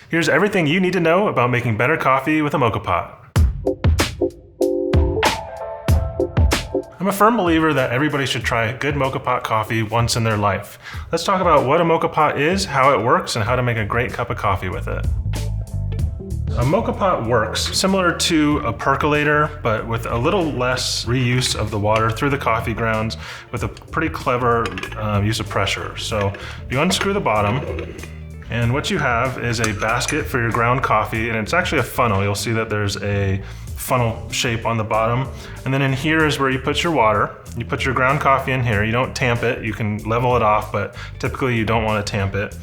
Here's everything you need to know about making better coffee with a Moka Pot. I'm a firm believer that everybody should try good Moka Pot coffee once in their life. Let's talk about what a Moka Pot is, how it works, and how to make a great cup of coffee with it. A Moka Pot works similar to a percolator, but with a little less reuse of the water through the coffee grounds with a pretty clever use of pressure. So you unscrew the bottom, and what you have is a basket for your ground coffee, and it's actually a funnel. You'll see that there's a funnel shape on the bottom. And then in here is where you put your water. You put your ground coffee in here. You don't tamp it. You can level it off, but typically you don't want to tamp it.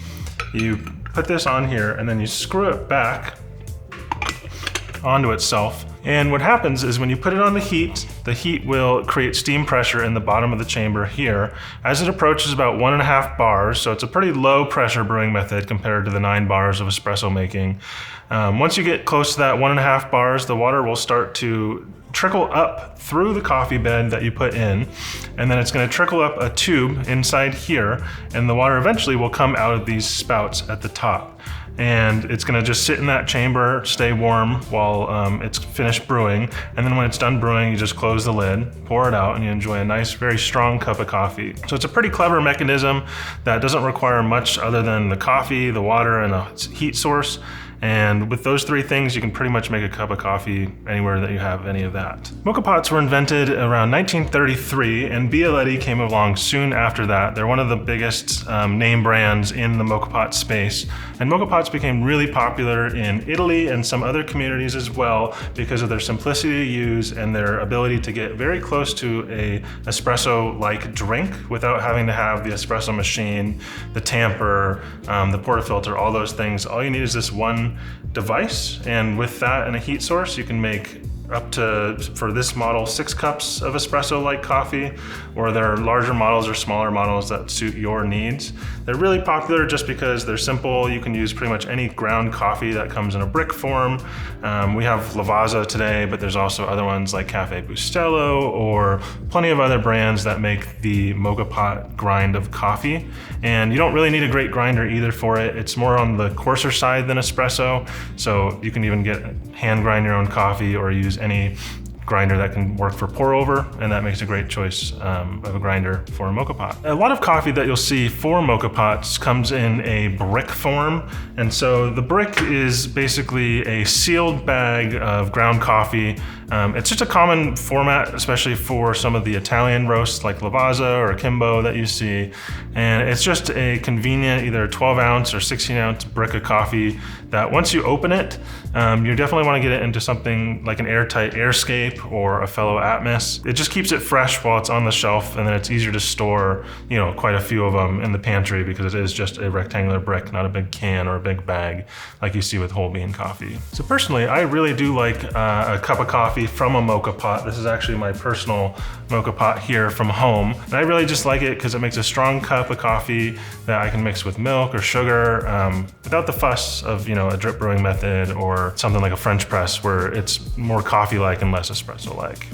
You put this on here and then you screw it back onto itself. And what happens is when you put it on the heat will create steam pressure in the bottom of the chamber here. As it approaches about 1.5 bars, so it's a pretty low pressure brewing method compared to the 9 bars of espresso making. Once you get close to that 1.5 bars, the water will start to trickle up through the coffee bed that you put in, and then it's going to trickle up a tube inside here, and the water eventually will come out of these spouts at the top. And it's going to just sit in that chamber, stay warm while it's finished brewing. And then when it's done brewing, you just close the lid, pour it out, and you enjoy a nice, very strong cup of coffee. So it's a pretty clever mechanism that doesn't require much other than the coffee, the water, and the heat source. And with those 3 things, you can pretty much make a cup of coffee anywhere that you have any of that. Moka Pots were invented around 1933, and Bialetti came along soon after that. They're one of the biggest name brands in the Moka Pot space. And Moka Pots became really popular in Italy and some other communities as well because of their simplicity to use and their ability to get very close to a espresso-like drink without having to have the espresso machine, the tamper, the portafilter, all those things. All you need is this one device, and with that and a heat source, you can make up to, for this model, 6 cups of espresso-like coffee, or there are larger models or smaller models that suit your needs. They're really popular just because they're simple. You can use pretty much any ground coffee that comes in a brick form. We have Lavazza today, but there's also other ones like Cafe Bustelo or plenty of other brands that make the Moka Pot grind of coffee. And you don't really need a great grinder either for it. It's more on the coarser side than espresso, so you can even hand grind your own coffee or use any grinder that can work for pour over, and that makes a great choice of a grinder for a Moka Pot. A lot of coffee that you'll see for Moka Pots comes in a brick form, and so the brick is basically a sealed bag of ground coffee. It's just a common format, especially for some of the Italian roasts like Lavazza or Kimbo that you see, and it's just a convenient either 12-ounce or 16-ounce brick of coffee that once you open it, you definitely want to get it into something like an airtight Airscape or a fellow Atmos. It just keeps it fresh while it's on the shelf, and then it's easier to store, quite a few of them in the pantry because it is just a rectangular brick, not a big can or a big bag like you see with whole bean coffee. So personally, I really do like a cup of coffee from a Moka Pot. This is actually my personal Moka Pot here from home, and I really just like it because it makes a strong cup of coffee that I can mix with milk or sugar without the fuss of a drip brewing method or something like a French press where it's more coffee-like and less espresso-like.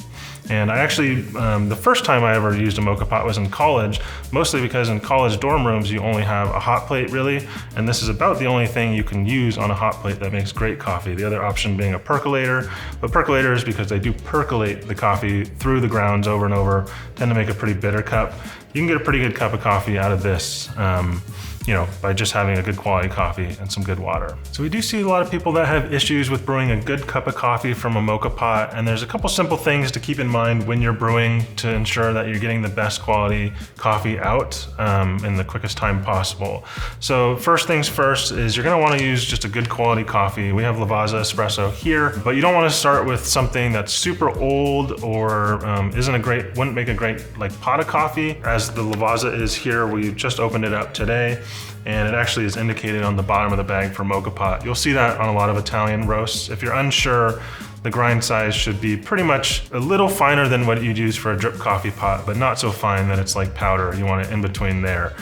And I actually, the first time I ever used a Moka Pot was in college, mostly because in college dorm rooms you only have a hot plate really, and this is about the only thing you can use on a hot plate that makes great coffee. The other option being a percolator, but percolators, because they do percolate the coffee through the grounds over and over, tend to make a pretty bitter cup. You can get a pretty good cup of coffee out of this by just having a good quality coffee and some good water. So we do see a lot of people that have issues with brewing a good cup of coffee from a Moka Pot, and there's a couple simple things to keep in mind when you're brewing to ensure that you're getting the best quality coffee out in the quickest time possible. So first things first is you're gonna wanna use just a good quality coffee. We have Lavazza Espresso here, but you don't wanna start with something that's super old or wouldn't make a great pot of coffee, as the Lavazza is here. We just opened it up today, and it actually is indicated on the bottom of the bag for Moka Pot. You'll see that on a lot of Italian roasts. If you're unsure, the grind size should be pretty much a little finer than what you'd use for a drip coffee pot, but not so fine that it's like powder. You want it in between there.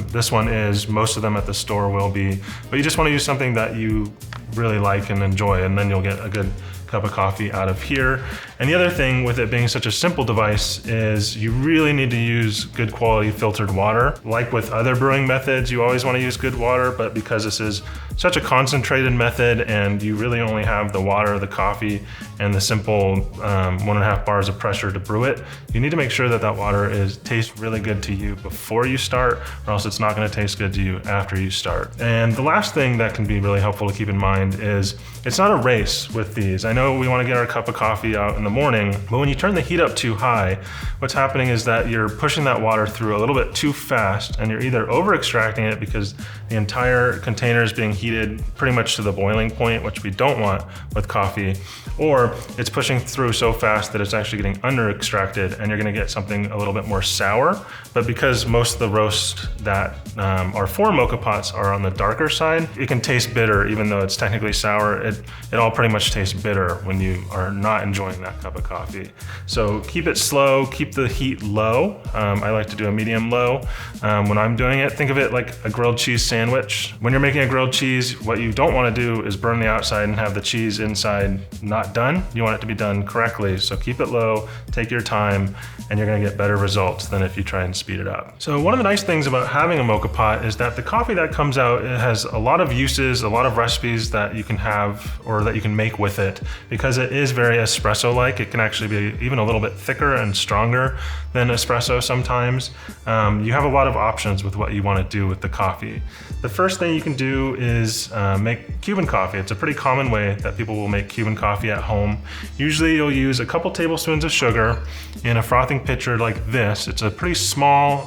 This one is, most of them at the store will be, but you just want to use something that you really like and enjoy, and then you'll get a good cup of coffee out of here. And the other thing with it being such a simple device is you really need to use good quality filtered water. Like with other brewing methods, you always want to use good water, but because this is such a concentrated method and you really only have the water, the coffee, and the simple 1.5 bars of pressure to brew it, you need to make sure that that water tastes really good to you before you start, or else it's not going to taste good to you after you start. And the last thing that can be really helpful to keep in mind is it's not a race with these. I know we want to get our cup of coffee out in the morning, but when you turn the heat up too high, what's happening is that you're pushing that water through a little bit too fast, and you're either over extracting it because the entire container is being heated pretty much to the boiling point, which we don't want with coffee, or it's pushing through so fast that it's actually getting under extracted and you're going to get something a little bit more sour. But because most of the roasts that are for Moka Pots are on the darker side, it can taste bitter even though it's technically sour. It all pretty much tastes bitter when you are not enjoying that cup of coffee. So keep it slow, keep the heat low. I like to do a medium low when I'm doing it. Think of it like a grilled cheese sandwich. When you're making a grilled cheese, what you don't want to do is burn the outside and have the cheese inside not done. You want it to be done correctly. So keep it low, take your time, and you're going to get better results than if you try and speed it up. So one of the nice things about having a Moka Pot is that the coffee that comes out, it has a lot of uses, a lot of recipes that you can have or that you can make with it. Because it is very espresso-like, it can actually be even a little bit thicker and stronger than espresso sometimes. You have a lot of options with what you want to do with the coffee. The first thing you can do is make Cuban coffee. It's a pretty common way that people will make Cuban coffee at home. Usually you'll use a couple tablespoons of sugar in a frothing pitcher like this. It's a pretty small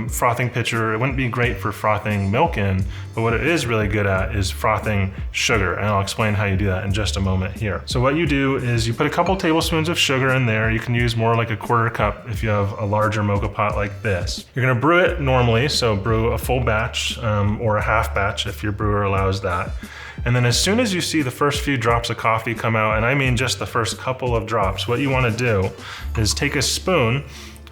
frothing pitcher. It wouldn't be great for frothing milk in, but what it is really good at is frothing sugar, and I'll explain how you do that in just a moment here. So what you do is you put a couple tablespoons of sugar in there. You can use more like a 1/4 cup if you have a larger Moka Pot like this. You're gonna brew it normally, so brew a full batch or a half batch if your brewer allows that. And then as soon as you see the first few drops of coffee come out, and I mean just the first couple of drops, what you want to do is take a spoon,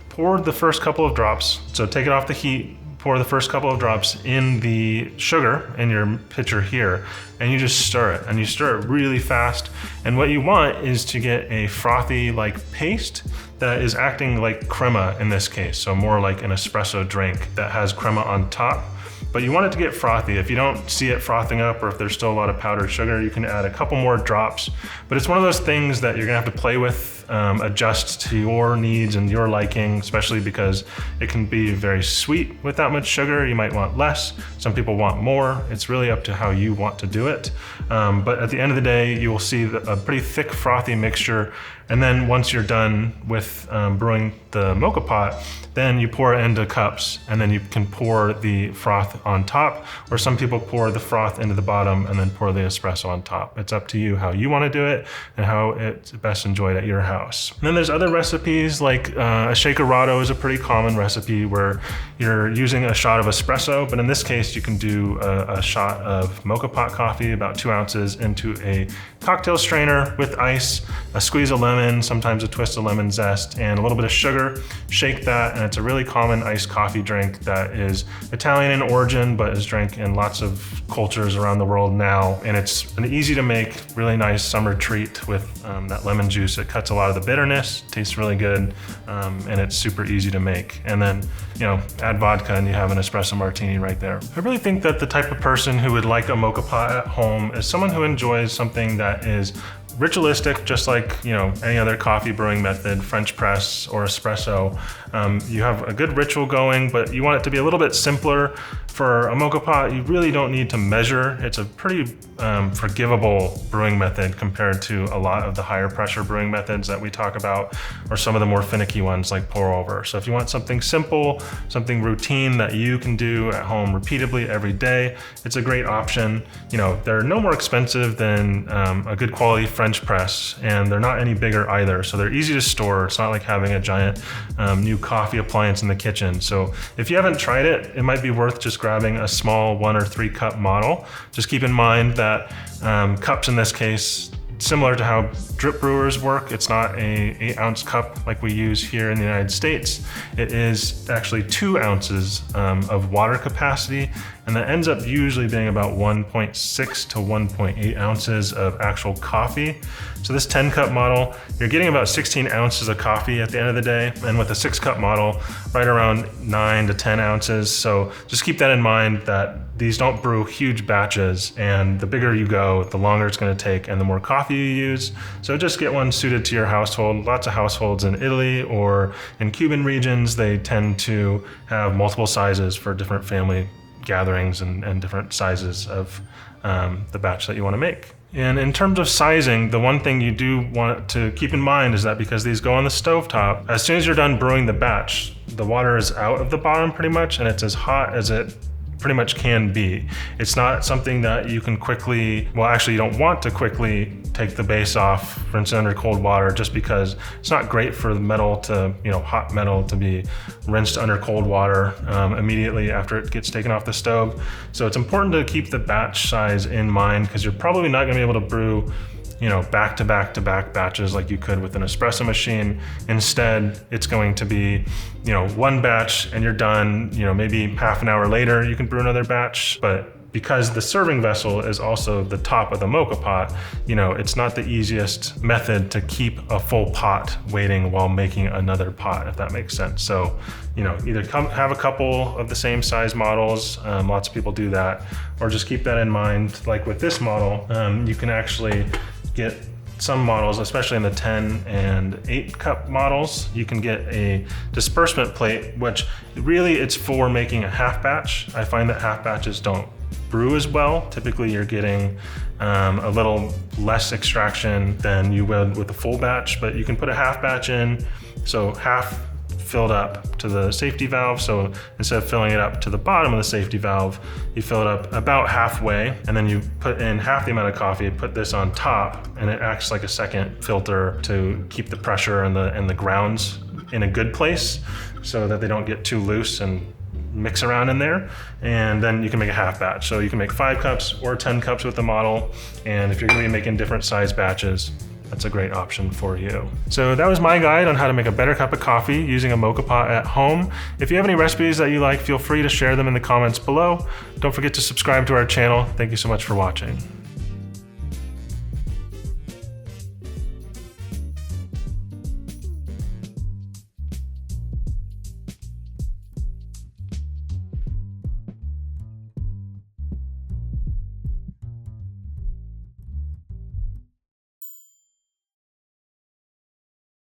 pour the first couple of drops, so take it off the heat, pour the first couple of drops in the sugar in your pitcher here, and you just stir it, and you stir it really fast. And what you want is to get a frothy like paste that is acting like crema in this case, so more like an espresso drink that has crema on top. But you want it to get frothy. If you don't see it frothing up, or if there's still a lot of powdered sugar, you can add a couple more drops. But it's one of those things that you're gonna have to play with, adjust to your needs and your liking, especially because it can be very sweet with that much sugar. You might want less. Some people want more. It's really up to how you want to do it. But at the end of the day, you will see a pretty thick, frothy mixture. And then once you're done with brewing the Moka Pot, then you pour it into cups, and then you can pour the froth on top, or some people pour the froth into the bottom and then pour the espresso on top. It's up to you how you want to do it and how it's best enjoyed at your house. And then there's other recipes like a shakerado is a pretty common recipe where you're using a shot of espresso, but in this case you can do a shot of Moka Pot coffee, about 2 ounces, into a cocktail strainer with ice, a squeeze of lemon, sometimes a twist of lemon zest, and a little bit of sugar. Shake that, and it's a really common iced coffee drink that is Italian in origin, but is drank in lots of cultures around the world now. And it's an easy to make, really nice summer treat with that lemon juice. It cuts a lot of the bitterness, tastes really good, and it's super easy to make. And then, add vodka and you have an espresso martini right there. I really think that the type of person who would like a Moka Pot at home is someone who enjoys something that is ritualistic, just like any other coffee brewing method, French press or espresso. You have a good ritual going, but you want it to be a little bit simpler. For a Moka Pot, you really don't need to measure. It's a pretty forgivable brewing method compared to a lot of the higher pressure brewing methods that we talk about, or some of the more finicky ones like pour over. So if you want something simple, something routine that you can do at home repeatedly every day, it's a great option. They're no more expensive than a good quality French press, and they're not any bigger either. So they're easy to store. It's not like having a giant new coffee appliance in the kitchen. So if you haven't tried it, it might be worth just grabbing a small 1 or 3 cup model. Just keep in mind that cups in this case, similar to how drip brewers work, it's not a 8-ounce cup like we use here in the United States. It is actually 2 ounces of water capacity And that ends up usually being about 1.6 to 1.8 ounces of actual coffee. So this 10 cup model, you're getting about 16 ounces of coffee at the end of the day. And with the 6 cup model, right around 9 to 10 ounces. So just keep that in mind that these don't brew huge batches, and the bigger you go, the longer it's going to take and the more coffee you use. So just get one suited to your household. Lots of households in Italy or in Cuban regions, they tend to have multiple sizes for different family gatherings and different sizes of the batch that you want to make. And in terms of sizing, the one thing you do want to keep in mind is that because these go on the stovetop, as soon as you're done brewing the batch, the water is out of the bottom pretty much, and it's as hot as it pretty much can be. It's not something that you can quickly, well, actually you don't want to quickly take the base off, rinse it under cold water, just because it's not great for the metal to, hot metal to be rinsed under cold water immediately after it gets taken off the stove. So it's important to keep the batch size in mind, because you're probably not gonna be able to brew back to back to back batches like you could with an espresso machine. Instead, it's going to be, one batch and you're done. Maybe half an hour later, you can brew another batch. But because the serving vessel is also the top of the Moka pot, it's not the easiest method to keep a full pot waiting while making another pot, if that makes sense. So, either have a couple of the same size models. Lots of people do that, or just keep that in mind. Like with this model, you can actually get some models, especially in the 10 and 8 cup models, you can get a disbursement plate, which really it's for making a half batch. I find that half batches don't brew as well. Typically you're getting a little less extraction than you would with a full batch, but you can put a half batch in, so half filled up to the safety valve. So instead of filling it up to the bottom of the safety valve, you fill it up about halfway, and then you put in half the amount of coffee, put this on top, and it acts like a second filter to keep the pressure and the grounds in a good place so that they don't get too loose and mix around in there. And then you can make a half batch. So you can make 5 cups or 10 cups with the model. And if you're gonna be making different size batches, that's a great option for you. So that was my guide on how to make a better cup of coffee using a Moka pot at home. If you have any recipes that you like, feel free to share them in the comments below. Don't forget to subscribe to our channel. Thank you so much for watching.